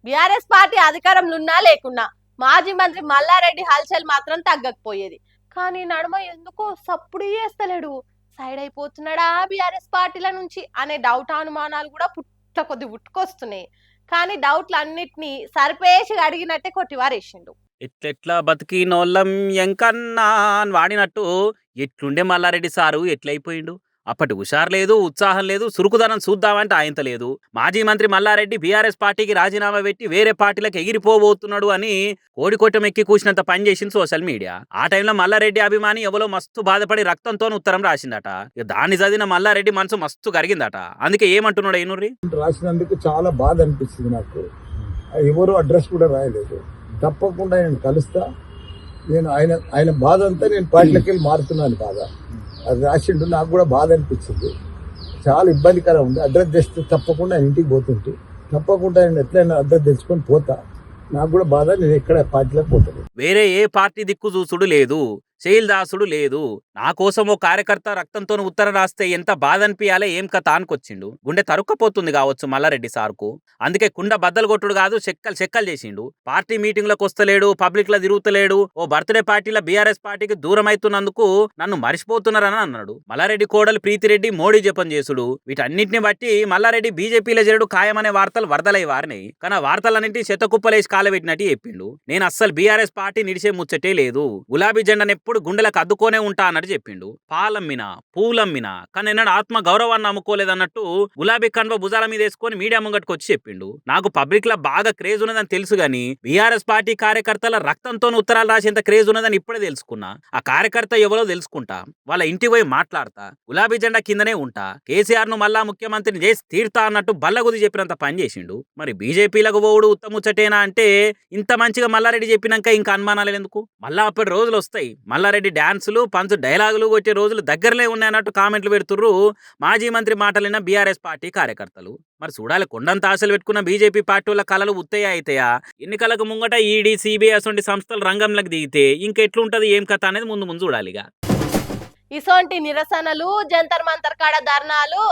BRS party అధికారంలో ఉన్నా లేకున్నా మాజీ మంత్రి మల్లారెడ్డి హల్చల్ మాత్రం తగ్గకపోయేది. కానీ నడుమ ఎందుకో సప్పుడు చేస్తలేడు. సైడ్ అయిపోతున్నాడా బీఆర్ఎస్ పార్టీల నుంచి అనే డౌట్ అనుమానాలు కూడా కొద్ది పుట్టుకొస్తున్నాయి. కానీ డౌట్లు అన్నిటినీ సరిపేసి అడిగినట్టే కొట్టివారేసిండు. ఎట్లెట్లా బతికినోళ్ళం ఎంకన్నా అని వాడినట్టు ఎట్లుండే మల్లారెడ్డి సారు ఎట్లయిపోయిండు. అప్పటి హుషారు లేదు, ఉత్సాహం లేదు, సురుకుదనం చూద్దామంటే ఆయంత లేదు. మాజీ మంత్రి మల్లారెడ్డి బీఆర్ఎస్ పార్టీకి రాజీనామా పెట్టి వేరే పార్టీలకు ఎగిరిపోబోతున్నాడు అని కోడికొట్టం ఎక్కి కూసినంత పని చేసింది సోషల్ మీడియా. ఆ టైంలో మల్లారెడ్డి అభిమాని ఎవరో మస్తు బాధపడి రక్తంతో ఉత్తరం రాసిందట. దాన్ని చదివిన మల్లారెడ్డి మనసు మస్తు కరిగిందట. అందుకే ఏమంటున్నాడు అయినూరి, రాసినందుకు చాలా బాధ అనిపిస్తుంది నాకు. ఎవరు అడ్రస్ కూడా రాయలేదు. తప్పకుండా నేను కలుస్తా. నేను ఆయన బాధ అంతా నేను పార్టీలకి వెళ్ళి మారుతున్నాను బాధ. అది రాసిండు. నాకు కూడా బాధ అనిపించింది. చాలా ఇబ్బందికరం ఉంది. అడ్రస్ తెస్తే తప్పకుండా ఆయన ఇంటికి పోతుంటే తప్పకుండా ఆయన ఎట్లయినా అడ్రస్ తెచ్చుకొని పోతా. నాకు కూడా బాధ. నేను ఎక్కడ పార్టీలకు పోతాను. వేరే ఏ పార్టీ దిక్కు చూసుడు లేదు, శైల్దాసుడు లేదు. నా కోసం ఓ కార్యకర్త రక్తంతో ఉత్తరం రాస్తే ఎంత బాధ అనిపించాలే ఏం కథ అనుకొచ్చిండు. గుండె తరుక్కపోతుంది కావచ్చు మల్లారెడ్డి సార్కు. అందుకే కుండ బద్దలు కొట్టుడు కాదు, చెక్కలు చేసిండు. పార్టీ మీటింగ్లకు వస్తలేడు, పబ్లిక్ లో తిరుగుతలేడు. ఓ బర్త్డే పార్టీలో బీఆర్ఎస్ పార్టీకి దూరం అవుతున్నందుకు నన్ను మరిచిపోతున్నారని అన్నాడు. మల్లారెడ్డి కోడలు ప్రీతిరెడ్డి మోడీ జపం చేసుడు, వీటన్నిటిని బట్టి మల్లారెడ్డి బీజేపీలో చేరుడు ఖాయమనే వార్తలు వరదలై వారినాయి. కానీ ఆ వార్తలన్నింటి శతకుప్పలేసి కాలబెట్టినట్టు చెప్పిండు. నేను అస్సలు బీఆర్ఎస్ పార్టీ నిడిచే ముచ్చటే లేదు, గులాబీ జెండాను ఎప్పుడు గుండెలకు అద్దుకోనే ఉంటా అన్నట్టు చెప్పిండు. పాలమ్మినా పూలమ్మినా కానీ ఎన్నడూ ఆత్మ గౌరవాన్ని అమ్ముకోలేదన్నట్టు గులాబీ కన్వ భుజాల మీద వేసుకొని మీడియా ముంగట్టుకు వచ్చి చెప్పిండు. నాకు పబ్లిక్ లో బాగా క్రేజ్ ఉన్నదని తెలుసు గానీ బీఆర్ఎస్ పార్టీ కార్యకర్తల రక్తంతో ఉత్తరాలు రాసేంత క్రేజ్ ఉన్నదని ఇప్పుడే తెలుసుకున్నా. ఆ కార్యకర్త ఎవరో తెలుసుకుంటా, వాళ్ళ ఇంటికి పోయి మాట్లాడతా, గులాబీ జెండా కిందనే ఉంటా, కేసీఆర్ ను మళ్ళా ముఖ్యమంత్రిని చేసి తీర్తా అన్నట్టు బల్లగుది చెప్పినంత పని చేసిండు. మరి బీజేపీలకు పోవుడు ఉత్తముచ్చటేనా అంటే ఇంత మంచిగా మల్లారెడ్డి చెప్పినాక ఇంకా అనుమానాలు ఎందుకు? మళ్ళా అప్పటి రోజులు వస్తాయి. మల్లారెడ్డి డాన్సులు పంచు డైలాగులు వచ్చే రోజులు దగ్గరలే ఉన్నాయన్నట్టు కామెంట్లు పెడుతుర్రు మాజీ మంత్రి మాటలైన బీఆర్ఎస్ పార్టీ కార్యకర్తలు. మరి చూడాలి, కొండంత ఆశలు పెట్టుకున్న బీజేపీ పార్టీ వాళ్ళ కళలు ఉత్తయ్య అయితాయా? ఎన్నికలకు ముంగట ఈడీ సిబిఐ వంటి సంస్థలు రంగంలోకి దిగితే ఇంకెట్లుంటది ఏం కథ అనేది ముందు చూడాలిగా. ఇసోంటి నిరసనలు, జంతర్ మంతర్ కాడ ధర్నాలు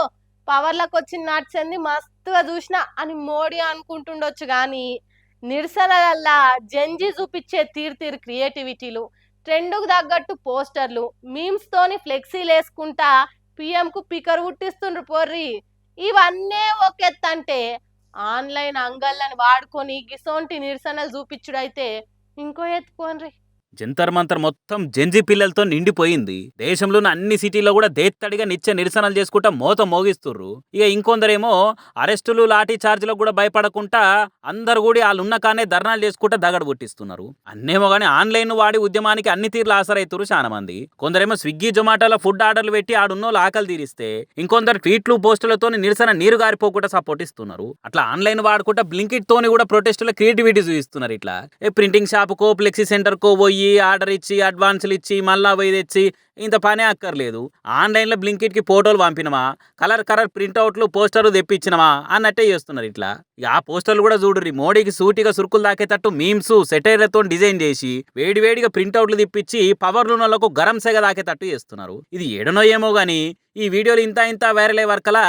పవర్లకు వచ్చి నడిచింది మస్తుగా చూసిన అని మోడీ అనుకుంటుండొచ్చు. కానీ నిరసనలల్లా జంజి చూపించే తీరు క్రియేటివిటీలు, ట్రెండ్కు తగ్గట్టు పోస్టర్లు, మీమ్స్ తోని ఫ్లెక్సీలు వేసుకుంటా పిఎం కు పికర్ పుట్టిస్తుండ్రు పోర్రి. ఇవన్నీ ఒక ఎత్తంటే ఆన్లైన్ అంగళ్ళని వాడుకొని గిసోంటి నిరసనలు చూపించుడైతే ఇంకో ఎత్తుకోన్రి. జంతర్ మంతర్ మొత్తం జంజి పిల్లలతో నిండిపోయింది. దేశంలోని అన్ని సిటీల్లో కూడా దేత్తడిగా నిత్య నిరసనలు చేసుకుంటా మోత మోగిస్తుర్రు. ఇక ఇంకొందరేమో అరెస్టులు లాఠీ చార్జీలకు కూడా భయపడకుండా అందరు కూడా వాళ్ళున్న కానే ధర్నాలు చేసుకుంటా దగడ పుట్టిస్తున్నారు. అన్నేమో కానీ ఆన్లైన్ వాడి ఉద్యమానికి అన్ని తీర్లు ఆసరైతురు చాలా మంది. కొందరేమో స్విగ్గీ జొమాటోలో ఫుడ్ ఆర్డర్లు పెట్టి ఆడున్నోళ్ళు ఆకలి తీరిస్తే, ఇంకొందరు ట్వీట్లు పోస్టులతో నిరసన నీరు గారిపోకుండా సపోర్ట్ ఇస్తున్నారు. అట్లా ఆన్లైన్ వాడుకుంటా బ్లింకిట్ తోని కూడా ప్రొటెస్టుల క్రియేటివిటీ చూపిస్తున్నారు. ఇట్లా ప్రింటింగ్ షాప్ కో ఫ్లెక్సీ సెంటర్ కో పోయి ఆర్డర్ ఇచ్చి అడ్వాన్సులు ఇచ్చి మళ్ళా పోయి తెచ్చి ఇంత పనే అక్కర్లేదు. ఆన్లైన్లో బ్లింకిట్కి ఫోటోలు పంపినమా, కలర్ ప్రింట్అవుట్లు పోస్టర్లు తెప్పించినమా అన్నట్టే చేస్తున్నారు. ఇట్లా ఆ పోస్టర్లు కూడా చూడుర్రి, మోడీకి సూటిగా సురుకులు దాకేటట్టు మీమ్స్ సెటైర్లతో డిజైన్ చేసి వేడివేడిగా ప్రింట్అవుట్లు తెప్పించి పవర్లున్నోళ్లకు గరం సెగ దాకేటట్టు చేస్తున్నారు. ఇది ఏడనో ఏమో గానీ ఈ వీడియోలు ఇంత వైరల్ అయ్యే వరకలా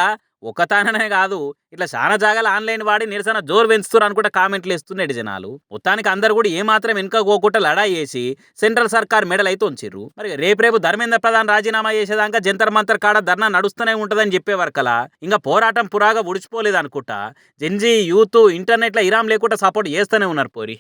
ఒకతాననే కాదు, ఇట్లా చాలా జాగాలు ఆన్లైన్ వాడి నిరసన జోరు పెంచుతున్నారు అనుకుంటే కామెంట్లు ఇస్తున్నాడు జనాలు. మొత్తానికి అందరు కూడా ఏమాత్రం వెనుకపోకుండా లడాయి చేసి సెంట్రల్ సర్కార్ మెడల్ అయితే ఉంచిర్రు. మరి రేపు ధర్మేంద్ర ప్రధాన్ రాజీనామా చేసేదాకా జంతర్ మంతర్ కాడ ధర్నా నడుస్తూనే ఉంటుందని చెప్పే వరకలా ఇంకా పోరాటం పురాగా ఉడిచిపోలేదు అనుకుంటా. జెన్జీ యూత్ ఇంటర్నెట్లో ఇరాం లేకుండా సపోర్ట్ చేస్తూనే ఉన్నారు పోరి.